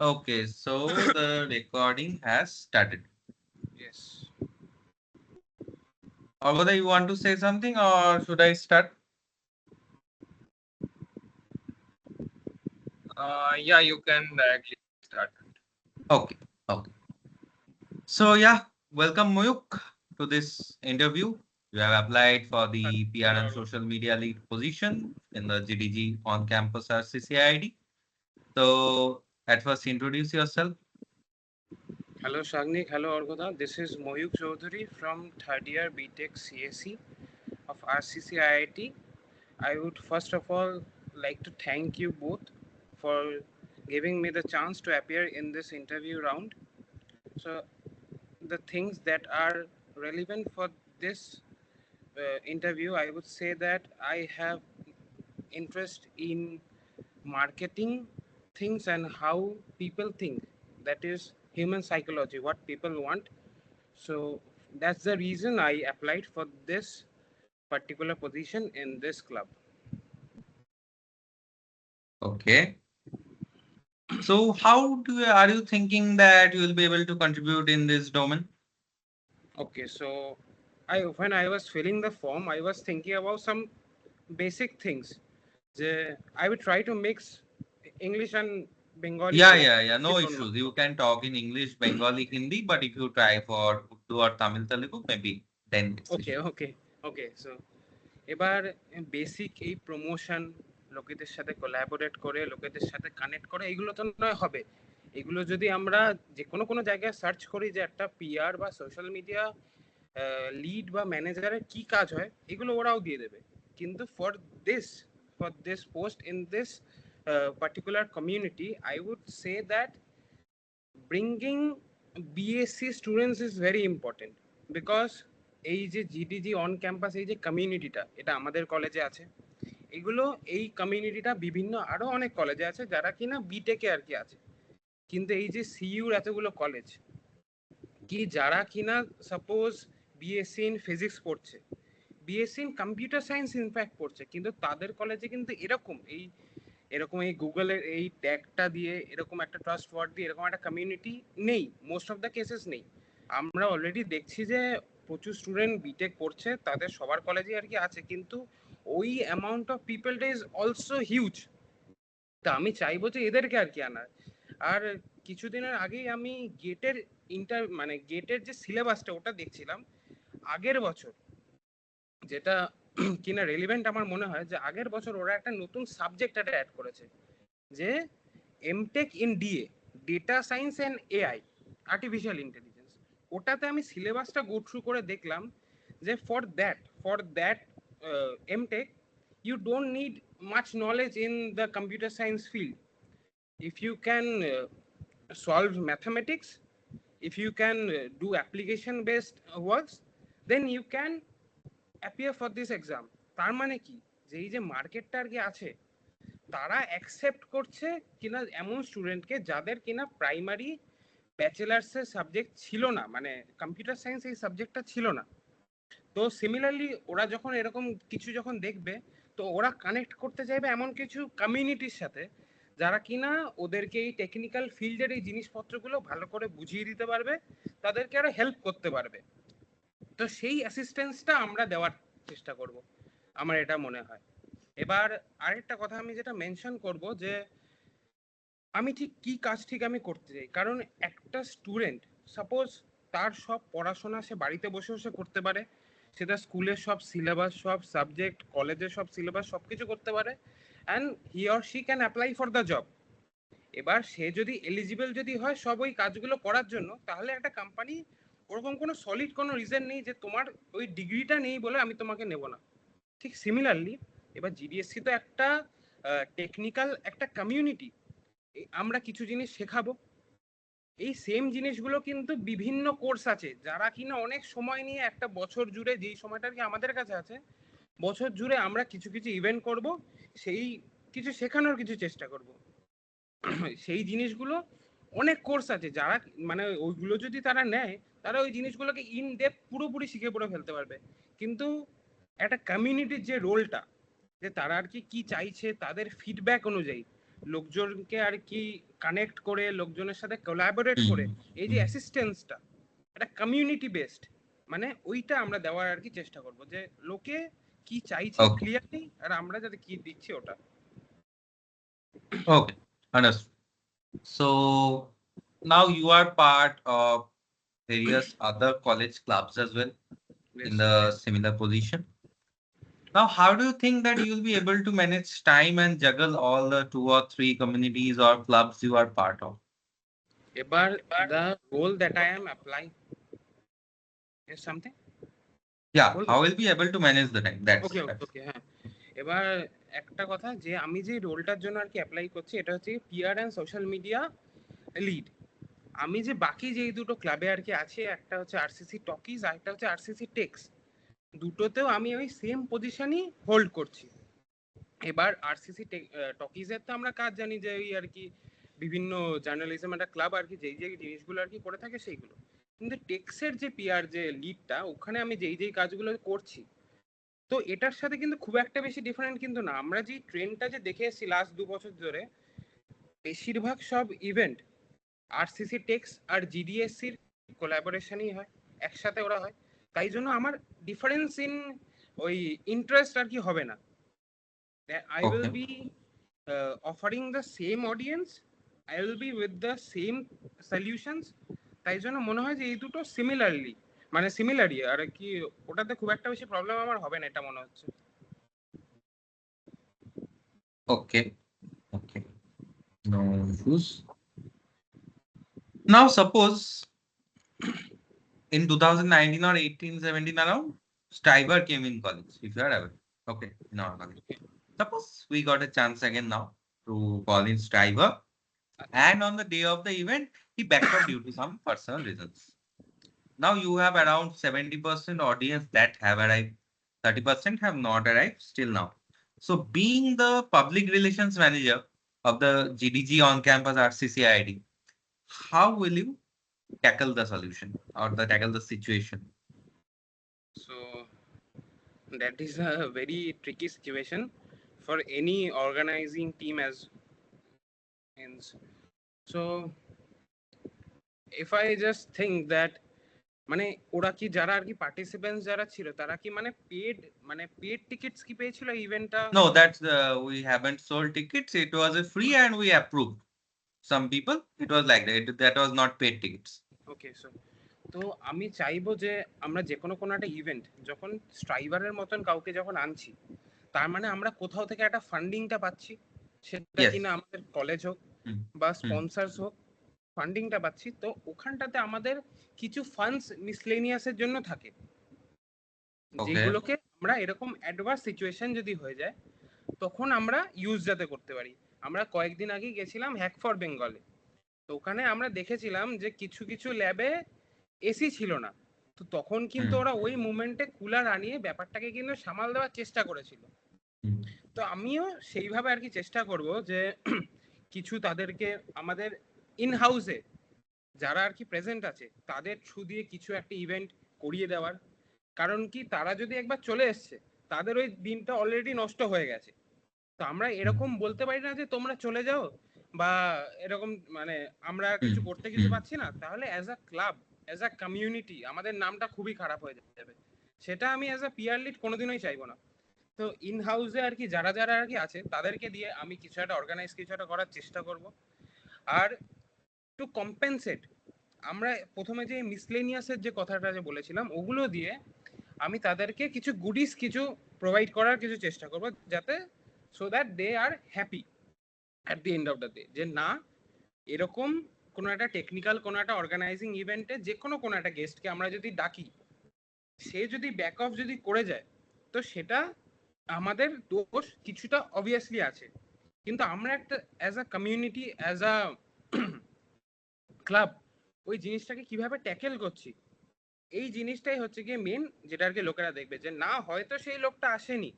Okay, so the recording has started. Yes. Or whether you want to say something or should I start? Yeah, you can directly start. Okay, okay. So yeah, welcome Moyuk to this interview. You have applied for the PR and Hello. social media lead position in the GDG on-campus RCCID. So at first introduce yourself. Hello, Shagnik. Hello, Orgoda. This is Moyuk Chaudhary from third year BTech CSE of RCC IIT. I would first of all like to thank you both for giving me the chance to appear in this interview round. So, the things that are relevant for this interview, I would say that I have interest in marketing things and how people think, that is human psychology, what people want. So that's the reason I applied for this particular position in this club. Okay. So how are you thinking that you will be able to contribute in this domain? Okay, so I when I was filling the form, I was thinking about some basic things. I would try to mix English and Bengali Yeah, both, yeah, yeah. if you No don't issues. mind. You can talk in English, Bengali, Hindi, but if you try for Urdu or Tamil Telugu, maybe then it's okay issue. Okay okay so এবার basic এই promotion, লোকেদের সাথে collaborate করে লোকেদের সাথে connect করে, এগুলো তো নয় হবে। এগুলো যদি আমরা যে কোনো জায়গায় সার্চ করি যে একটা পিআর বা সোশ্যাল মিডিয়া লিড বা ম্যানেজারের কি কাজ হয়, এগুলো ওরাও দিয়ে দেবে। কিন্তু this for this post in this particular community, I would say that bringing BSc students is very important, because এই যে জিডিজি অন ক্যাম্পাস এই যে কমিউনিটিটা, এটা আমাদের কলেজে আছে। এগুলো এই কমিউনিটিটা বিভিন্ন আরো অনেক কলেজে আছে যারা কিনা বিটেকে আর কি আছে। কিন্তু এই যে সিইউর এতগুলো কলেজ, কি যারা কিনা সাপোজ বিএসসি ইন ফিজিক্স পড়ছে, BSc in computer science in fact পড়ছে, কিন্তু তাদের কলেজে কিন্তু এরকম এই গুগলের এই ট্যাগটা দিয়ে এরকম একটা ট্রাস্ট ওয়ার্ড দিয়ে এরকম একটা কমিউনিটি নেই, মোস্ট অফ দ্য কেসেস নেই। আমরা অলরেডি দেখছি যে প্রচুর স্টুডেন্ট বিটেক করছে, তাদের সবার কলেজে আর কি আছে, কিন্তু ওই অ্যামাউন্ট অফ পিপলটা ইজ অলসো হিউজ। তা আমি চাইবো যে এদেরকে আর কি আনার। আর কিছুদিনের আগেই আমি গেটের যে সিলেবাসটা ওটা দেখছিলাম। আগের বছর যেটা কিনা রেলিভেন্ট আমার মনে হয়, যে আগের বছর ওরা একটা নতুন সাবজেক্ট একটা অ্যাড করেছে, যে M Tech in DA, data science and AI, artificial intelligence. ওটাতে আমি সিলেবাসটা গো থ্রু করে দেখলাম যে for that M Tech you don't need much knowledge in the computer science field. If you can solve mathematics, if you can do application based works, then you can appear for this exam. তার মানে কি, যে এই যে মার্কেটটা আর কি আছে, তারা অ্যাকসেপ্ট করছে কিনা এমন স্টুডেন্টকে যাদের কিনা প্রাইমারি ব্যাচেলার্সের সাবজেক্ট ছিল না, মানে কম্পিউটার সায়েন্স এই সাবজেক্টটা ছিল না। তো সিমিলারলি ওরা যখন এরকম কিছু যখন দেখবে, তো ওরা কানেক্ট করতে চাইবে এমন কিছু কমিউনিটির সাথে, যারা কিনা ওদেরকে এই টেকনিক্যাল ফিল্ডের এই জিনিসপত্রগুলো ভালো করে বুঝিয়ে দিতে পারবে, তাদেরকে আরো হেল্প করতে পারবে। তো সেই অ্যাসিস্ট্যান্সটা আমরা দেওয়ার চেষ্টা করব, আমার এটা মনে হয়। এবার আরেকটা কথা আমি যেটা মেনশন করব, যে আমি ঠিক কি কাজ ঠিক আমি করতে চাই। কারণ একটা স্টুডেন্ট সাপোজ তার সব পড়াশোনা সে বাড়িতে বসে বসে করতে পারে, সেটা স্কুলের সব সিলেবাস, সব সাবজেক্ট, কলেজের সব সিলেবাস সব কিছু করতে পারে, and he or she can apply for the job. এবার সে যদি এলিজিবল যদি হয় সব ওই কাজগুলো করার জন্য, তাহলে একটা কোম্পানি ওরকম কোনো সলিড কোনো রিজন নেই যে তোমার ওই ডিগ্রিটা নেই বলে আমি তোমাকে নেব না। ঠিক সিমিলারলি এবার জিডিএসসি তো একটা টেকনিক্যাল একটা কমিউনিটি, আমরা কিছু জিনিস শেখাবো। এই সেম জিনিসগুলো কিন্তু বিভিন্ন কোর্স আছে যারা কিনা অনেক সময় নিয়ে একটা বছর জুড়ে, যেই সময়টা কি আমাদের কাছে আছে, বছর জুড়ে আমরা কিছু কিছু ইভেন্ট করব, সেই কিছু শেখানোর কিছু চেষ্টা করব। সেই জিনিসগুলো অনেক কোর্স আছে যারা মানে ওইগুলো যদি তারা নেয়, তারা ওই জিনিসগুলোকে ইন ডেপথ পুরোপুরি শিখে পড়ে ফেলতে পারবে। কিন্তু একটা কমিউনিটির যে রোলটা, যে তারা আর কি কি চাইছে তাদের ফিডব্যাক অনুযায়ী লোকজনকে আর কি কানেক্ট করে, লোকজনের সাথে কোলাবোরেট করে এই যে অ্যাসিস্ট্যান্সটা, একটা কমিউনিটি বেসড, মানে ওইটা আমরা দেওয়ার আর কি চেষ্টা করব, যে লোকে কি চাইছে Okay. ক্লিয়ারলি, আর আমরা যাতে কি দিচ্ছি ওটা। Okay, understood. So now you are part of various other college clubs as well in the similar position. Now, how do you think that you'll be able to manage time and juggle all the 2 or 3 communities or clubs you are part of? এবার the role that I am applying is something. Yeah, how will be able to manage the time? That's ওকে ওকে, হ্যাঁ। এবার একটা কথা, যে আমি যে রোলটার জন্য আর কি অ্যাপ্লাই করছি, এটা হচ্ছে PR and social media lead. আমি যে বাকি যেই দুটো ক্লাবে আর কি আছে, একটা হচ্ছে আরসিসি টকিজ আর একটা হচ্ছে আরসিসি টেক্স, দুটোতেও আমি ওই সেম পজিশনই হোল্ড করছি। এবার আরসিসি টকিজের তো আমরা কাজ জানি, যে ওই আর কি বিভিন্ন জার্নালিজম একটা ক্লাব আর কি যেই যেই জিনিসগুলো আর কি করে থাকে সেইগুলো। কিন্তু টেক্সের যে পিআর যে লিডটা, ওখানে আমি যেই যেই কাজগুলো করছি, তো এটার সাথে কিন্তু খুব একটা বেশি ডিফারেন্ট কিন্তু না। আমরা যে ট্রেন্ডটা যে দেখে এসেছি লাস্ট 2 বছর ধরে, বেশিরভাগ সব ইভেন্ট আরসিসি টেক্স আর জিডিএসসির কোলাবোরেশনই হয়, একসাথে ওরা হয়। তাই জন্য আমার ডিফারেন্স ইন ওই ইন্টারেস্ট আর কি হবে না। I will okay. be offering the same audience, I will be with the same solutions. তাই জন্য মনে হয় যে এই দুটো সিমিলারলি, মানে সিমিলারই আর কি, ওটাতে খুব একটা বেশি প্রবলেম আমার হবে না এটা মনে হচ্ছে। Okay. Okay. No issues. Now, suppose in 2019 or 18-17 around, Striver came in college, if you are aware. Okay, in our college. Suppose we got a chance again now to call in Striver, and on the day of the event, he backed out due to some personal reasons. Now you have around 70% audience that have arrived, 30% have not arrived still now. So being the public relations manager of the GDG on campus RCCID, how will you tackle the solution or tackle the situation? So that is a very tricky situation for any organizing team as ends. So if I just think that, মানে ওরা কি যারা আর কি participants যারা ছিল, তারা কি মানে পেড টিকিটস কি পেয়েছিল ইভেন্টটা? No, that's we haven't sold tickets. It was a free and we approved. Some people, it was like that. That was not paid tickets. Okay, so তো আমি চাইবো যে আমরা যে কোনো একটা ইভেন্ট যখন স্ট্রাইভারের মতন কাউকে যখন আনছি, তার মানে আমরা কোথাও থেকে একটা ফান্ডিংটা পাচ্ছি, সেটা Yes. কিনা আমাদের কলেজ হোক বা স্পন্সরস হোক, ফান্ডিংটা পাচ্ছি। তো ওখানটাতে আমাদের কিছু ফান্ডস মিসলেনিয়াসের জন্য থাকে, যেগুলোকে আমরা এরকম অ্যাডভার্স সিচুয়েশন যদি হয়ে যায় তখন আমরা ইউজ যাতে করতে পারি। আমরা কয়েকদিন আগে গেছিলাম হ্যাক ফর বেঙ্গলে, তো ওখানে আমরা দেখেছিলাম যে কিছু কিছু ল্যাবে এসি ছিল না, তো তখন কিন্তু ওরা ওই মুভমেন্টে কুলার আনিয়ে ব্যাপারটাকে কিন্তু সামাল দেওয়ার চেষ্টা করেছিল। তো আমিও সেইভাবে আর কি চেষ্টা করব যে কিছু তাদেরকে আমাদের ইন হাউসে যারা আর কি প্রেজেন্ট আছে তাদের থ্রু দিয়ে কিছু একটা ইভেন্ট করিয়ে দেওয়ার। কারণ কি, তারা যদি একবার চলে এসছে, তাদের ওই দিনটা অলরেডি নষ্ট হয়ে গেছে। তো আমরা এরকম বলতে পারি না যে তোমরা চলে যাও, বা এরকম মানে আমরা কিছু করতে কিছু পাচ্ছি না, তাহলে as a club, as a community আমাদের নামটা খুবই খারাপ হয়ে যাবে। সেটা আমি অ্যাজ আ পিয়ার লিড কোনোদিনই চাইবো না। তো ইন হাউসে আর কি যারা যারা আর কি আছে তাদেরকে দিয়ে আমি কিছু একটা অর্গানাইজ কিছু একটা করার চেষ্টা করব। আর টু কম্পেনসেট, আমরা প্রথমে যে মিসলেনিয়াসের যে কথাটা যে বলেছিলাম, ওগুলো দিয়ে আমি তাদেরকে কিছু গুডিস কিছু প্রোভাইড করার কিছু চেষ্টা করব, যাতে so that they are happy at the end of the day, যে না এরকম কোনো একটা টেকনিক্যাল কোনো একটা অর্গানাইজিং ইভেন্টে যে কোনো একটা গেস্টকে আমরা যদি ডাকি, সে যদি ব্যাক অফ যদি করে যায়, তো সেটা আমাদের দোষ কিছুটা অবভিয়াসলি আছে। কিন্তু আমরা একটা as a community, as a club ওই জিনিসটাকে কিভাবে ট্যাকেল করছি, এই জিনিসটাই হচ্ছে গিয়ে মেন, যেটা আর কি লোকেরা দেখবে যে না হয়তো সেই লোকটা আসেনি,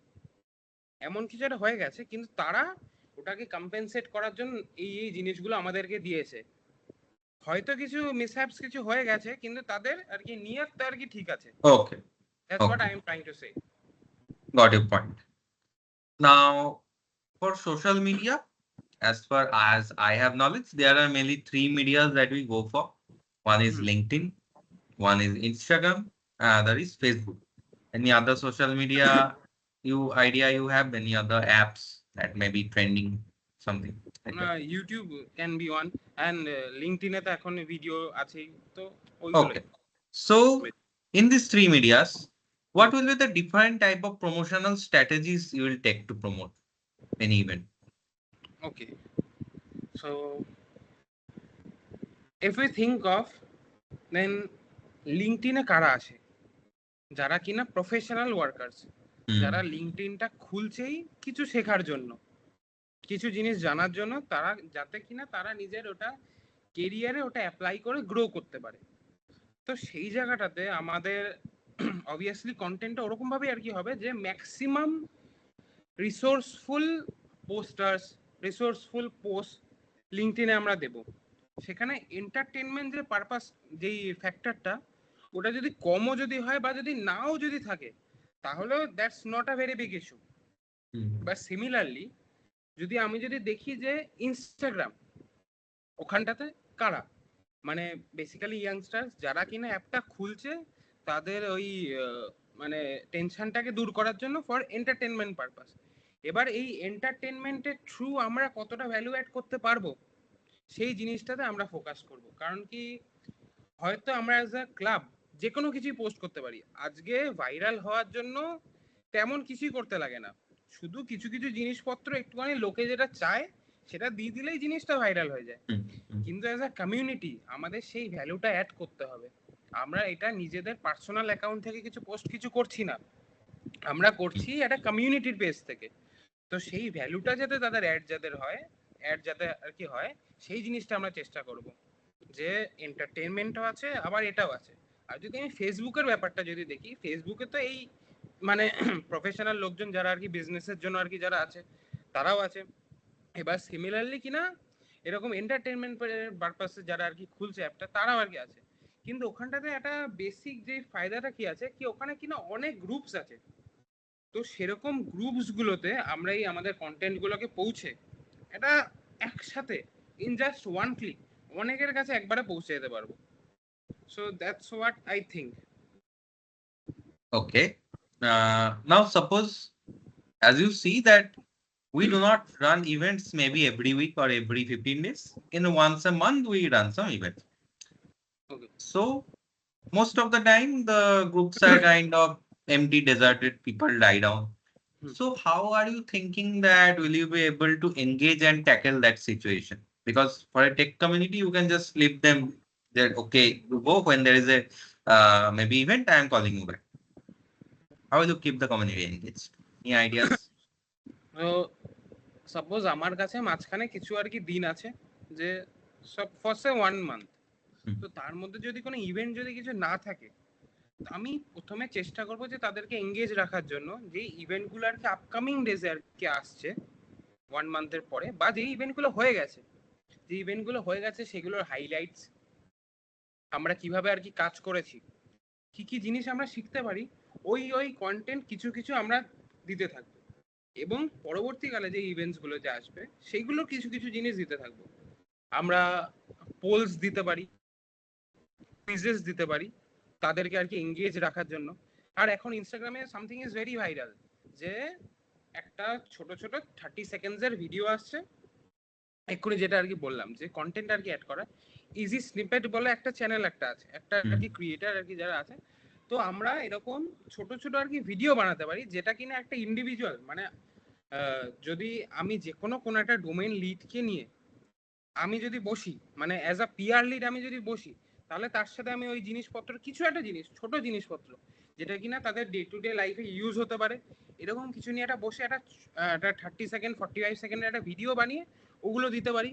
এমন কিছু একটা হয়ে গেছে, কিন্তু তারা ওটাকে কম্পেনসেট করার জন্য এই এই জিনিসগুলো আমাদেরকে দিয়েছে। হয়তো কিছু মিসহ্যাপস কিছু হয়ে গেছে, কিন্তু তাদের আর কি নিয়তটা আর কি ঠিক আছে। Okay. That's what I am trying to say. Got your point. Now, for social media as far as I have knowledge, there are mainly three medias that we go for. One is Hmm. LinkedIn, one is Instagram, other is Facebook. Any other social media you have? Any other apps that may be trending, something like that? YouTube can be one and লিঙ্কডইনে তো এখন video আছেই, তো ওইগুলোই। Okay. So in these three medias, hmm, what will be the different type of promotional strategies you will take to promote any event? Okay, so if we think of then লিঙ্কডইনে কারা আছে, যারা কিনা professional workers, যারা লিঙ্কডইনটা খুলছেই কিছু শেখার জন্য, কিছু জিনিস জানার জন্য, তারা যাতে কিনা তারা নিজের ওটা কেরিয়ারে ওটা অ্যাপ্লাই করে গ্রো করতে পারে। তো সেই জায়গাটাতে আমাদের অবভিয়াসলি কন্টেন্টটা ওরকম ভাবে আর কি হবে যে maximum resourceful posters, resourceful post লিঙ্কডইনে আমরা দেব। সেখানে এন্টারটেনমেন্ট যে পারপাস, যেই ফ্যাক্টরটা, ওটা যদি কমও যদি হয় বা যদি নাও যদি থাকে, তাহলেও that's not a very big issue. বা সিমিলারলি যদি আমি যদি দেখি যে ইনস্টাগ্রাম, ওখানটাতে কারা, মানে বেসিক্যালি ইয়াংস্টার্স যারা কিনা অ্যাপটা খুলছে তাদের ওই মানে টেনশনটাকে দূর করার জন্য ফর এন্টারটেনমেন্ট পারপাস। এবার এই এন্টারটেনমেন্টের থ্রু আমরা কতটা ভ্যালু অ্যাড করতে পারবো সেই জিনিসটাতে আমরা ফোকাস করব। কারণ কি, হয়তো আমরা অ্যাজ আ ক্লাব যে কোনো কিছুই পোস্ট করতে পারি, আজকে ভাইরাল হওয়ার জন্য তেমন কিছুই করতে লাগে না, শুধু কিছু কিছু জিনিসপত্র একটুখানি লোকে যেটা চায় সেটা দিয়ে দিলেই জিনিসটা ভাইরাল হয়ে যায়। কিন্তু অ্যাজ আ কমিউনিটি আমাদের সেই ভ্যালুটা অ্যাড করতে হবে। আমরা এটা নিজেদের পার্সোনাল অ্যাকাউন্ট থেকে কিছু পোস্ট কিছু করছি না, আমরা করছি একটা কমিউনিটির বেস থেকে। তো সেই ভ্যালুটা যাতে তাদের অ্যাড যাতে আর কি হয়, সেই জিনিসটা আমরা চেষ্টা করব যে এন্টারটেনমেন্টও আছে আবার এটাও আছে। আর যদি আমি ফেসবুকের ব্যাপারটা যদি দেখি, ফেসবুকে তো এই মানে প্রফেশনাল লোকজন যারা আর কি বিজনেসের জন্য আর কি যারা আছে তারাও আছে। এবার সিমিলারলি কিনা এরকম এন্টারটেনমেন্ট পারপাসে যারা আর কি খুলছে অ্যাপটা তারাও আর কি আছে। কিন্তু ওখানটাতে একটা বেসিক যে ফায়দাটা কি আছে কি, ওখানে কিনা অনেক গ্রুপস আছে। তো সেরকম গ্রুপস গুলোতে আমরা এই আমাদের কন্টেন্ট গুলোকে পৌঁছে এটা একসাথে ইন জাস্ট ওয়ান ক্লিক অনেকের কাছে একবারে পৌঁছে যেতে পারবো। So that's what I think. Okay. Now suppose, as you see that we do not run events maybe every week or every 15 days. In once a month, we run some events. Okay, So most of the time, the groups are kind of empty, deserted, people die down. So how are you thinking that will you be able to engage and tackle that situation? Because for a tech community, you can just leave them that, okay, you go when there is a maybe event, I am calling you back. How will you keep the community engaged? Any ideas? তো suppose আমার কাছে মাঝখানে কিছু আর কি দিন আছে যে সব ফার্স্টে 1 মান্থ, তো তার মধ্যে যদি কোনো ইভেন্ট যদি কিছু না থাকে, আমি প্রথমে চেষ্টা করব যে তাদেরকে এঙ্গেজ রাখার জন্য যে ইভেন্টগুলো আর কি আপকামিং ডেজে আর কি আসছে 1 মান্থের পরে, বা যে ইভেন্টগুলো হয়ে গেছে, যে ইভেন্টগুলো হয়ে গেছে সেগুলোর হাইলাইটস, আমরা কিভাবে আর কি কাজ করেছি, কি কি জিনিস আমরা শিখতে পারি, ওই কন্টেন্ট কিছু কিছু আমরা দিতে থাকবো। এবং পরবর্তীকালে যে ইভেন্টস গুলো যে আসবে সেইগুলো কিছু কিছু জিনিস দিতে থাকবো। আমরা পোলস দিতে পারি, কুইজেস দিতে পারি তাদেরকে আর কি এঙ্গেজ রাখার জন্য। আর এখন ইনস্টাগ্রামে সামথিং ইজ ভেরি ভাইরাল, যে একটা ছোট ছোট 30 সেকেন্ডসের ভিডিও আসছে, এক্ষুনি যেটা আর কি বললাম যে কন্টেন্ট আর কি অ্যাড করা, ইজি স্নিপেট বলে একটা চ্যানেল একটা আছে, একটা আর কি ক্রিয়েটার আর কি যারা আছে। তো আমরা এরকম ছোট ছোট আর কি ভিডিও বানাতে পারি যেটা কিনা একটা ইন্ডিভিজুয়াল, মানে যদি আমি যে কোনো একটা ডোমেইন লিডকে নিয়ে আমি যদি বসি, মানে অ্যাজ আ পিআর লিড আমি যদি বসি, তাহলে তার সাথে আমি ওই জিনিসপত্র কিছু একটা জিনিস, ছোট জিনিসপত্র যেটা কিনা তাদের ডে টু ডে লাইফে ইউজ হতে পারে, এরকম কিছু নিয়ে একটা বসে একটা 30 সেকেন্ড 45 সেকেন্ডের একটা ভিডিও বানিয়ে ওগুলো দিতে পারি।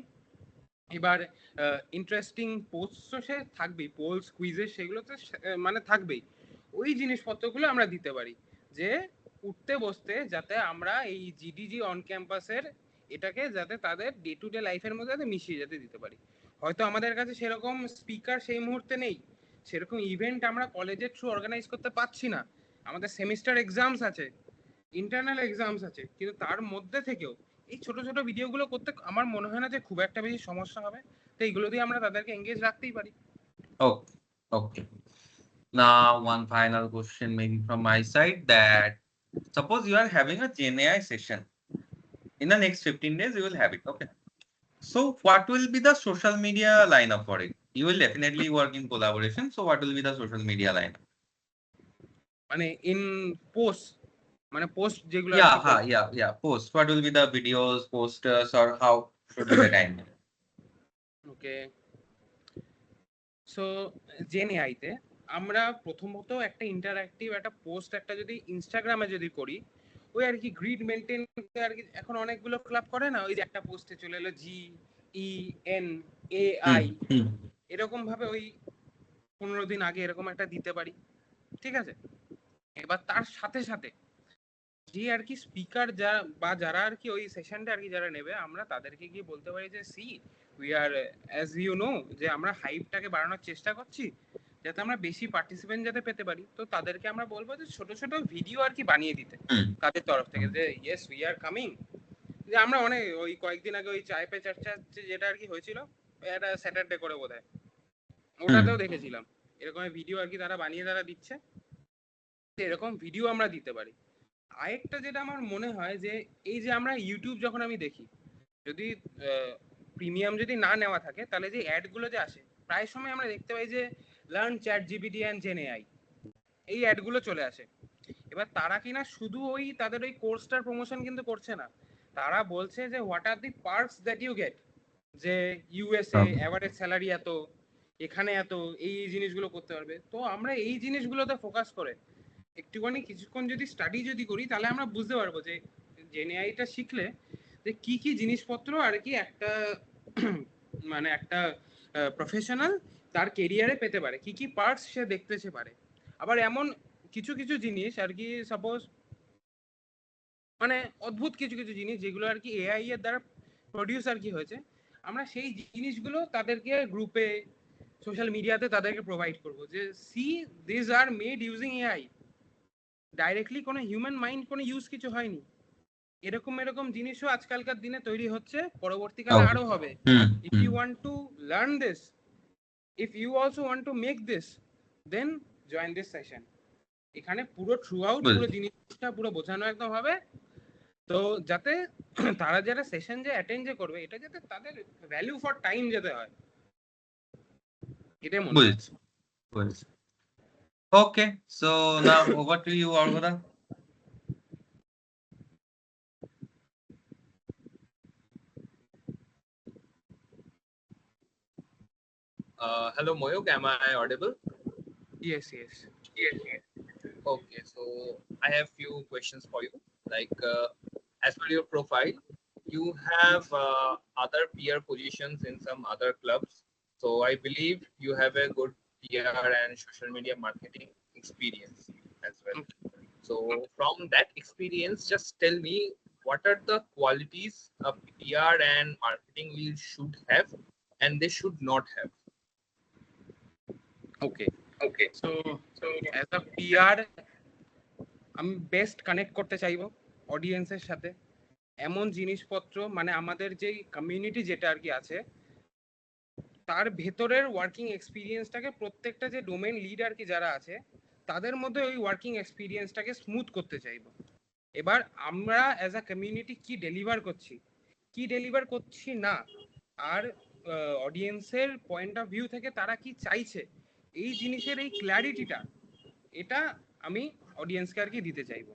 এবার ইন্টারেস্টিং পোস্ট তো সে থাকবেই, পোলস কুইজেস সেগুলো তো মানে থাকবেই, ওই জিনিসপত্রগুলো আমরা দিতে পারি যে উঠতে বসতে যাতে আমরা এই জিডিজি অন ক্যাম্পাসের এটাকে যাতে তাদের ডে টু ডে লাইফের মধ্যে যাতে মিশিয়ে যেতে দিতে পারি। হয়তো আমাদের কাছে সেরকম স্পিকার সেই মুহূর্তে নেই, সেরকম ইভেন্ট আমরা কলেজের থ্রু অর্গানাইজ করতে পারছি না, আমাদের সেমিস্টার এক্সামস আছে, ইন্টারনাল এক্সামস আছে, কিন্তু তার মধ্যে থেকেও এই ছোট ছোট ভিডিওগুলো করতে আমার মনে হয় না যে খুব একটা বেশি সমস্যা হবে, তো এইগুলো দিয়ে আমরা তাদেরকে এঙ্গেজ রাখতেই পারি। Okay. Okay. Now, one final question maybe from my side that suppose you are having a GenAI session. In the next 15 days, you will have it. Okay. So what will be the social media lineup for it? You will definitely work in collaboration. So what will be the social media lineup? মানে in post, মানে post যেগুলো আর Yeah, কি করব। yeah. Post. What will be the videos, posters, or how should be the time? Okay, so জেনএআইতে আমরা প্রথমত একটা interactive একটা পোস্ট একটা যদি ইনস্টাগ্রামে যদি করি, ওই আর কি গ্রিড মেনটেন আর কি এখন অনেকগুলো ক্লাব করে না, ওই যে একটা পোস্টে চলে এলো GENAI, Hmm. এরকম ভাবে ওই 15 দিন আগে এরকম একটা দিতে পারি, ঠিক আছে? এবার তার সাথে সাথে যে আর কি স্পিকার যা বা যারা আর কি ওই সেশনটা আর কি যারা নেবে, আমরা তাদেরকে গিয়ে বলতে পারি যে see we are as you know যে আমরা হাইপটাকে বাড়ানোর চেষ্টা করছি যাতে আমরা বেশি পার্টিসিপেন্ট যাতে পেতে পারি, তো তাদেরকে আমরা বলবো যে ছোট ছোট ভিডিও আর কি বানিয়ে দিতে Hmm. তাদের তরফ থেকে, যে ইয়েস উই আর কামিং। যে আমরা অনেক ওই কয়েকদিন আগে ওই চায় পে চর্চা যেটা আর কি হয়েছিল, একটা স্যাটারডে করে বোধহয়, ওটাতেও Hmm. দেখেছিলাম এরকম ভিডিও আর কি তারা বানিয়ে তারা দিচ্ছে, এরকম ভিডিও আমরা দিতে পারি। আরেকটা যেটা আমার মনে হয় যে এই যে আমরা ইউটিউব যখন আমি দেখি, যদি প্রিমিয়াম যদি না নেওয়া থাকে তাহলে যে অ্যাডগুলো যে আসে প্রায় সময় আমরা দেখতে পাই যে learn chat GPT and GenAI, এই অ্যাডগুলো চলে আসে। এবার তারা কিনা শুধু ওই তাদের ওই কোর্সটার প্রমোশন কিন্তু করছে না, তারা বলছে যে what are the perks that you get, যে ইউএসএ Okay. অ্যাভারেজ স্যালারি এত, এখানে এত, এই জিনিসগুলো করতে পারবে। তো আমরা এই জিনিসগুলোতে ফোকাস করে একটুখানি কিছুক্ষণ যদি স্টাডি যদি করি তাহলে আমরা বুঝতে পারবো যে জেনএআইটা শিখলে যে কি কি জিনিসপত্র আর কি একটা মানে একটা প্রফেশনাল তার কেরিয়ারে পেতে পারে, কি কি পার্টস সে দেখতেছে পারে। আবার এমন কিছু কিছু জিনিস আর কি সাপোজ মানে অদ্ভুত কিছু কিছু জিনিস যেগুলো আর কি এআই এর দ্বারা প্রডিউস আর কি হয়েছে, আমরা সেই জিনিসগুলো তাদেরকে গ্রুপে সোশ্যাল মিডিয়াতে তাদেরকে প্রোভাইড করবো যে see this are made using AI, directly কোনো হিউম্যান মাইন্ড কোনো ইউজ কিছু হয়নি। এরকম এরকম জিনিসও আজকালকার দিনে তৈরি হচ্ছে, পরবর্তীকালে Okay. আরো হবে। Hmm. If you want to learn this, if you also want to make this, then join this session. এখানে পুরো থ্রু আউট পুরো Good. জিনিসটা পুরো বোঝানো একদম হবে, তো যাতে তারা যারা সেশন যে অ্যাটেন্ড যে করবে এটা যাতে তাদের ভ্যালু ফর টাইম যেতে হয়, এটাই মনে হয়। Good. Good. Okay. So now over to you, Arvada. Hello, Moyuk. Am I audible? Yes yes. Okay, so I have few questions for you. Like, as per your profile, you have other peer positions in some other clubs. So I believe you have a good PR and social media marketing experience as well. So from that experience, just tell me what are the qualities a PR and marketing lead should have and they should not have. Okay, so as a PR আমি best connect করতে চাইবো অডিয়েন্সের সাথে, এমন জিনিসপত্র মানে আমাদের যেই কমিউনিটি যেটা আর কি আছে তার ভেতরের ওয়ার্কিং এক্সপিরিয়েন্সটাকে প্রত্যেকটা যে ডোমেন লিড আর কি যারা আছে তাদের মধ্যে ওই ওয়ার্কিং এক্সপিরিয়েন্সটাকে স্মুথ করতে চাইবো। এবার আমরা অ্যাজ আ কমিউনিটি কি ডেলিভার করছি না, আর অডিয়েন্সের পয়েন্ট অফ ভিউ থেকে তারা কি চাইছে, এই জিনিসের এই ক্ল্যারিটিটা এটা আমি অডিয়েন্সকে আর কি দিতে চাইবো।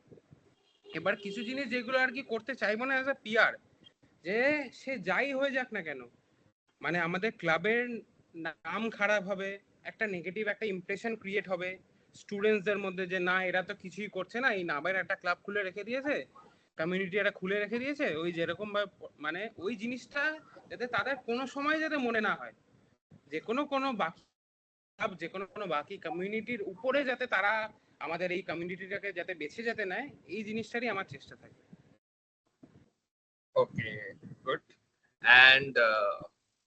এবার কিছু জিনিস যেগুলো আর কি করতে চাইবো না অ্যাজ আ পিআর, যে সে যাই হয়ে যাক না কেন, মানে আমাদের ক্লাবের নাম খারাপ হবে, একটা নেগেটিভ একটা ইমপ্রেশন ক্রিয়েট হবে স্টুডেন্টসদের মধ্যে যে না এরা তো কিছুই করছে না, এই নামের একটা ক্লাব খুলে রেখে দিয়েছে, কমিউনিটি একটা খুলে রেখে দিয়েছে, ওই যেরকম মানে ওই জিনিসটা যাতে তাদের কোনো সময় যাতে মনে না হয়, যে কোনো বাকি ক্লাব যে কোনো বাকি কমিউনিটির উপরে যাতে তারা আমাদের এই কমিউনিটিটাকে যাতে বেছে যেতে নেয়, এই জিনিসটারই আমার চেষ্টা থাকে। Okay, good. And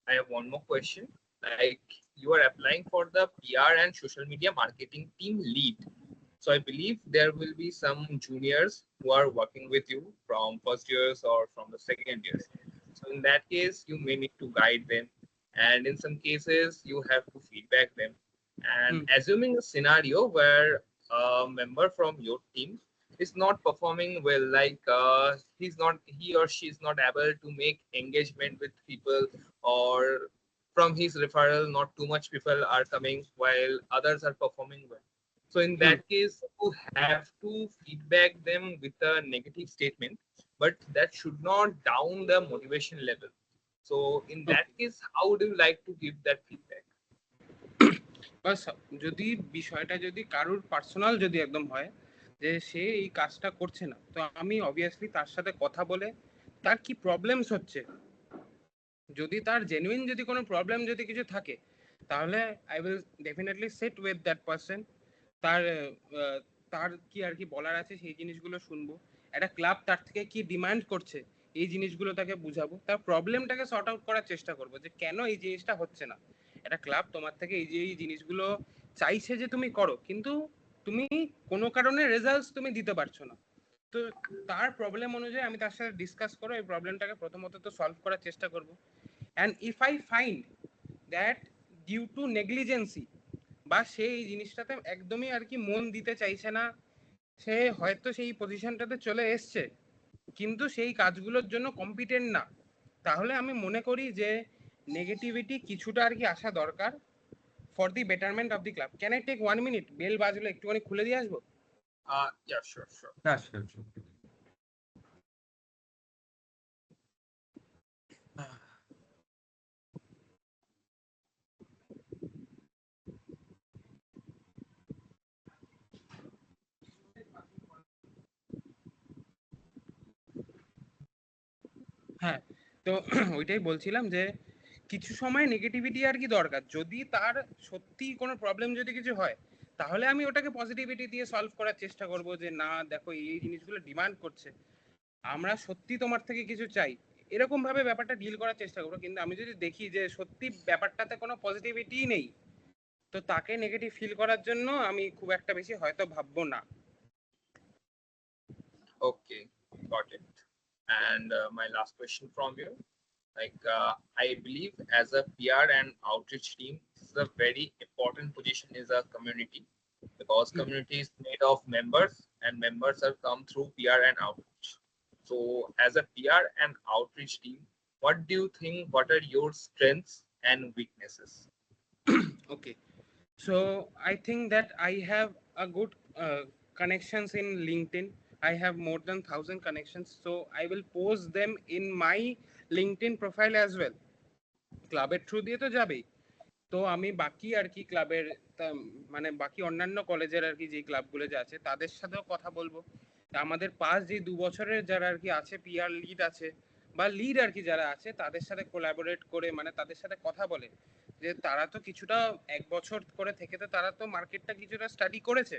I have one more question. Like, you are applying for the PR and social media marketing team lead. So I believe there will be some juniors who are working with you from first years or from the second years. So in that case, you may need to guide them, and in some cases, you have to feedback them. And assuming a scenario where a member from your team is not performing well, like he or she is not able to make engagement with people, or from his referral, not too much people are coming while others are performing well. So in that case, you have to feedback them with a negative statement, but that should not down the motivation level. So in that case, how would you like to give that feedback? বাস যদি বিষয়টা যদি কারোর personal যদি একদম হয় যে সে এই কাজটা করছে না, তো আমি অবভিয়াসলি তার সাথে কথা বলে তার কি প্রবলেমস হচ্ছে, যদি তার জেনুইন যদি কোনো প্রবলেম যদি কিছু থাকে, তাহলে I will definitely sit with that person. তার তার কি আর কি বলার আছে সেই জিনিসগুলো শুনবো, একটা ক্লাব তার থেকে কি ডিমান্ড করছে এই জিনিসগুলো তাকে বুঝাবো, তার প্রবলেমটাকে সর্ট আউট করার চেষ্টা করবো যে কেন এই জিনিসটা হচ্ছে না। একটা ক্লাব তোমার থেকে এই যে এই জিনিসগুলো চাইছে যে তুমি করো, কিন্তু তুমি কোনো কারণে রেজাল্টস তুমি দিতে পারছো না। তো তার প্রবলেম অনুযায়ী আমি তার সাথে ডিসকাস করো, এই প্রবলেমটাকে প্রথমত তো সলভ করার চেষ্টা করব। And if I find that due to negligency, বা সে এই জিনিসটাতে একদমই আর কি মন দিতে চাইছে না, সে হয়তো সেই পজিশনটাতে চলে এসছে কিন্তু সেই কাজগুলোর জন্য কম্পিটেন্ট না, তাহলে আমি মনে করি যে নেগেটিভিটি কিছুটা আর কি আসা দরকার for the betterment of the club. Can I take 1 minute? Bell বাজলো, একটুখানি খুলে দিয়ে আসবো। Yeah, sure. Yeah, sure. হ্যাঁ, তো ওইটাই বলছিলাম যে কিছু সময় নেগেটিভিটি আর কি দরকার, যদি তার সত্যি কোনো প্রবলেম যদি কিছু হয় তাহলে আমি ওটাকে পজিটিভিটি দিয়ে সলভ করার চেষ্টা করব যে না দেখো এই জিনিসগুলো ডিমান্ড করছে, আমরা সত্যি তোমার থেকে কিছু চাই, এরকম ভাবে ব্যাপারটা ডিল করার চেষ্টা করবো। কিন্তু আমি যদি দেখি যে সত্যি ব্যাপারটাতে কোনো পজিটিভিটি নেই, তো তাকে নেগেটিভ ফিল করার জন্য আমি খুব একটা বেশি হয়তো ভাববো না। Okay, got it. And my last question from you, like I believe as a PR and outreach team, this is a very important position in a community, because community is made of members and members are come through PR and outreach. So as a PR and outreach team, what do you think, what are your strengths and weaknesses? Okay, so I think that I have a good connections in LinkedIn. I have more than 1,000 connections, so I will post them in my LinkedIn profile as well. ক্লাবের through দিয়ে তো যাবেই, তো আমি বাকি আর কি ক্লাবের মানে বাকি অন্যান্য কলেজের আর কি যে ক্লাবগুলো যে আছে তাদের সাথেও কথা বলবো। আমাদের পাস যে 2 বছরের যারা আর কি আছে পিআর লিড আছে বা লিড আর কি যারা আছে তাদের সাথে কোলাবোরেট করে, মানে তাদের সাথে কথা বলে যে তারা তো কিছুটা 1 বছর করে থেকে তো তারা তো মার্কেটটা কিছুটা স্টাডি করেছে,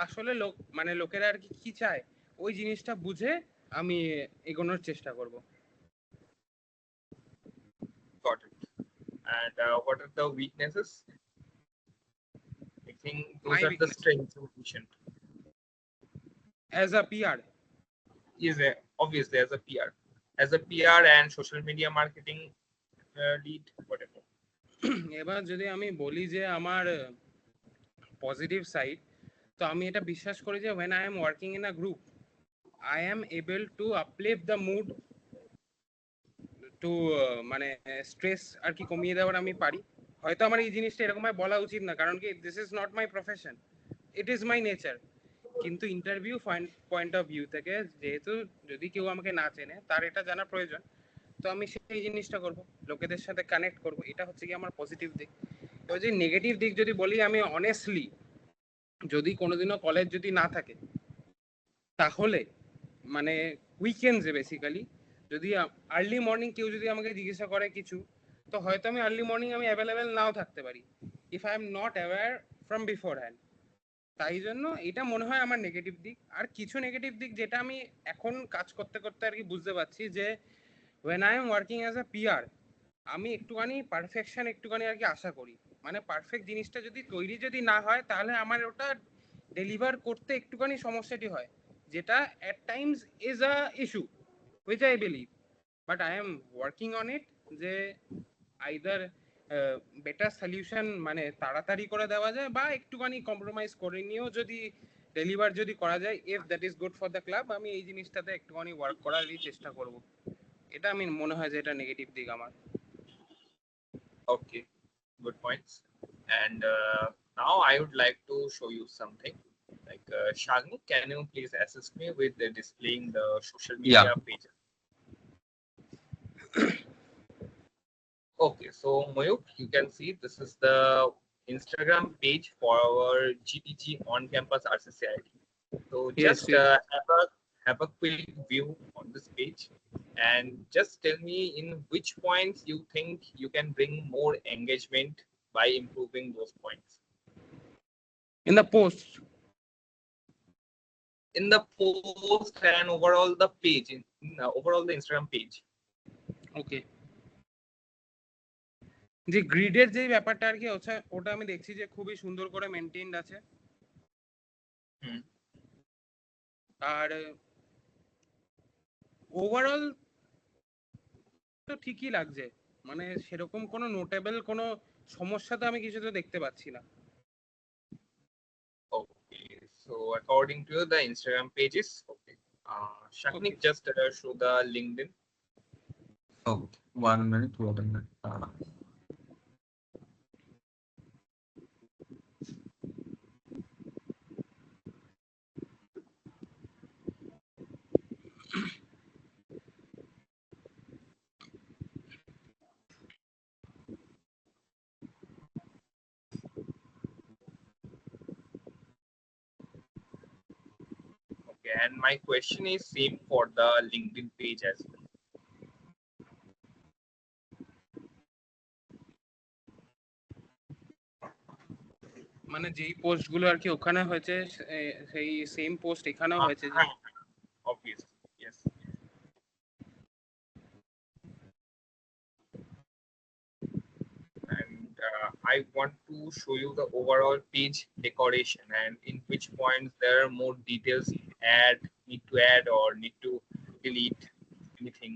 আসলে মানে লোকেরা আর কি কি চায় ওই জিনিসটা বুঝে আমি এগোনোর চেষ্টা করব। Got it. And what are the weaknesses? I think those are the strengths you mentioned. As a PR, Yes, obviously as a PR and social media marketing lead, whatever. এবার যদি আমি বলি যে আমার পজিটিভ সাইড, তো আমি এটা বিশ্বাস করি যে when I am working in a group, I am able to uplift the mood to মানে স্ট্রেস আর কি কমিয়ে দেওয়ার আমি পারি। হয়তো আমার এই জিনিসটা এরকম ভাবে বলা উচিত না, কারণ কি this is not my profession, it is my nature. কিন্তু ইন্টারভিউ পয়েন্ট অফ ভিউ থেকে যেহেতু যদি কেউ আমাকে না চেনে তার এটা জানা প্রয়োজন, তো আমি সেই জিনিসটা করব, লোকেদের সাথে কানেক্ট করব, এটা হচ্ছে কি আমার পজিটিভ দিক। এবার যদি নেগেটিভ দিক যদি বলি, আমি অনেস্টলি যদি কোনোদিনও কলেজ যদি না থাকে তাহলে মানে উইকেন্ডসে বেসিক্যালি যদি আর্লি মর্নিং কেউ যদি আমাকে জিজ্ঞাসা করে কিছু, তো হয়তো আমি আর্লি মর্নিং আমি অ্যাভেলেবেল নাও থাকতে পারি if I am not aware from before hand. তাই জন্য এটা মনে হয় আমার নেগেটিভ দিক। আর কিছু নেগেটিভ দিক যেটা আমি এখন কাজ করতে করতে আর কি বুঝতে পারছি যে when I am working as a PR, আমি একটুখানি পারফেকশন একটুখানি আর কি আশা করি, মানে পারফেক্ট জিনিসটা যদি তৈরি যদি না হয় তাহলে আমার ওটা ডেলিভার করতে একটুখানি সমস্যাটি হয়, যেটা at Times is a issue which I believe, but I am working on it, যে আইদার বেটার সলিউশন মানে তাড়াতাড়ি করে দেওয়া যায় বা একটুখানি কম্প্রোমাইজ করে নিয়েও যদি ডেলিভার যদি করা যায়, if that is good for the club, আমি এই জিনিসটাতে একটুখানি ওয়ার্ক করারই চেষ্টা করব। এটা আমি মনে হয় যে এটা নেগেটিভ দিক আমার। Okay, good points. And now I would like to show you something. Like Shagni, can you please assist me with the displaying the social media pages? Okay, so Mayuk, you can see this is the Instagram page for our GTG on-campus RCCIT. So just Yes. have a quick view on this page, and just tell me in which points you think you can bring more engagement by improving those points. In the post. In the post and overall the page, in overall the Instagram page. ওকে, যে গ্রিডের যে ব্যাপারটা আর কি, ওটা আমি দেখছি যে খুবই সুন্দর করে মেনটেইনড আছে। আর ওভারঅল তো ঠিকই লাগছে, মানে সেরকম কোনো নোটেবল কোনো সমস্যা তো আমি কিছু তো দেখতে পাচ্ছি না। Okay, so according to the Instagram pages, okay. Shagni, just show the LinkedIn. Oh, 1 minute, 1 minute. Okay, and my question is same for the LinkedIn page as well. মানে যেই পোস্ট গুলো আর কি ওখানে হয়েছে সেই সেম পোস্ট এখানেও হয়েছে। Obviously, yes. And I want to show you the overall page decoration and in which points there are more details need to add or need to delete anything.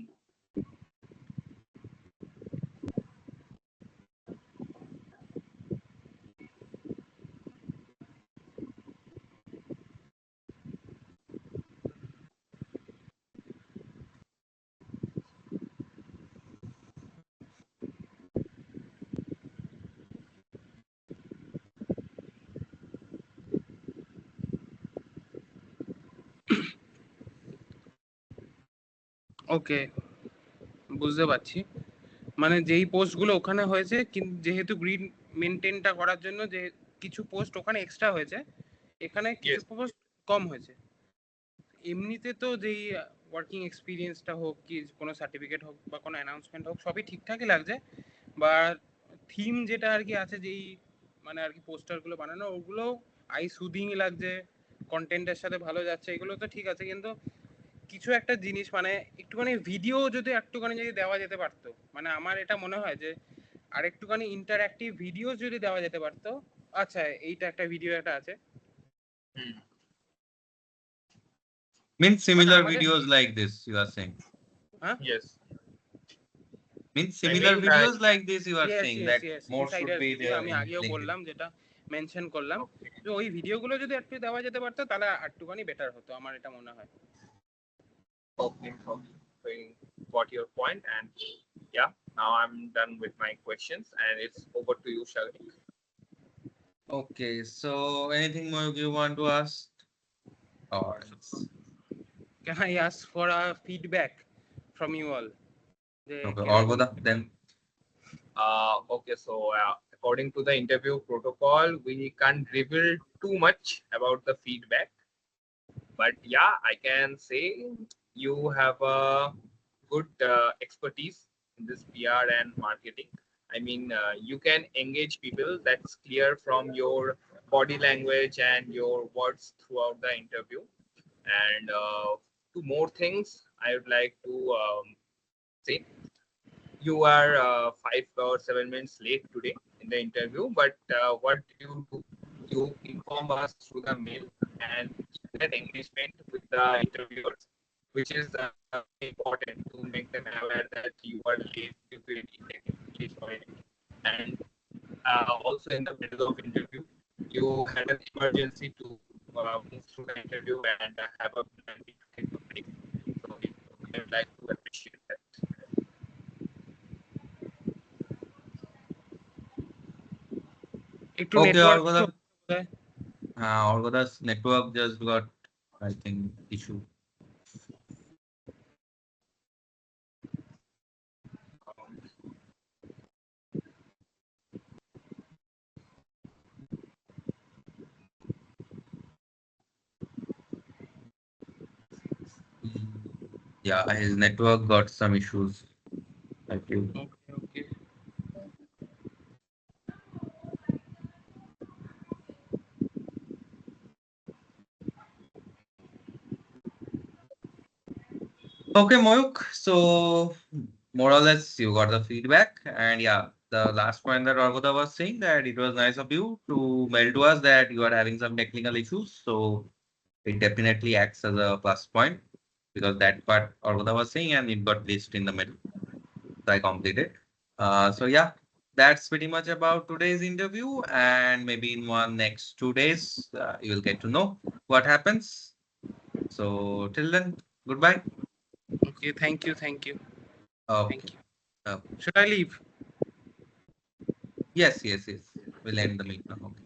ওকে, বুঝতে পারছি। মানে যেই পোস্টগুলো ওখানে হয়েছে, কিন্তু যেহেতু গ্রিড মেনটেনটা করার জন্য যে কিছু পোস্ট ওখানে এক্সট্রা হয়েছে, এখানে কিছু পোস্ট কম হয়েছে। এমনিতে তো যেই ওয়ার্কিং এক্সপিরিয়েন্সটা হোক, কি কোনো সার্টিফিকেট হোক বা কোনো অ্যানাউন্সমেন্ট হোক, সবই ঠিকঠাকই লাগছে। বা থিম যেটা আর কি আছে, যেই মানে আর কি পোস্টারগুলো বানানো, ওগুলো আই সুদিংই লাগছে, কন্টেন্টের সাথে ভালো যাচ্ছে, এগুলো তো ঠিক আছে। কিন্তু কিছু একটা জিনিস মানে একটুখানি ভিডিও যদি একটুখানি যদি দেওয়া যেতে পারতো, মানে আমার এটা মনে হয় যে আর একটুখানি ইন্টারঅ্যাক্টিভ ভিডিও যদি দেওয়া যেতে পারতো। আচ্ছা, এইটা একটা ভিডিও একটা আছে। Means similar videos like this, you are saying? Huh? Yes. Means similar videos like this, you are saying that more should be there. আমি আগেও বললাম, যেটা মেনশন করলাম, যে ওই ভিডিওগুলো যদি একটু দেওয়া যেতে পারতো তাহলে একটুখানি বেটার হতো, আমার এটা মনে হয়। Okay, got your point, and yeah, now I'm done with my questions, and it's over to you, Shagni. Okay, so anything more you want to ask? Or Can I ask for a feedback from you all? okay, Orgoda, then. Okay, so according to the interview protocol, we can't reveal too much about the feedback, but yeah, I can say you have a good expertise in this PR and marketing. I mean, you can engage people, that's clear from your body language and your words throughout the interview. And two more things I would like to say. You are 5 or 7 minutes late today in the interview, but what did you do you inform us through the mail and get engagement with the interviewers, which is important to make them aware that you are late due to any technical glitch or anything. And also in the middle of interview, you had an emergency to move through the interview and have a plan B to take a break. So I would like to appreciate that. একটু Okay, network Orgoda's network just got, I think, issue. Yeah, his network got some issues. I feel. Okay Okay, Moyuk. So more or less you got the feedback. And yeah, the last point that Orgoda was saying that it was nice of you to mail to us that you are having some technical issues. So it definitely acts as a plus point because that part Orgoda was saying and it got glitched in the middle. So I completed. So yeah, that's pretty much about today's interview. And maybe in next 2 days, you will get to know what happens. So till then, goodbye. Okay thank you Okay. Thank you Uh, should I leave yes. We'll end the meet now. Okay.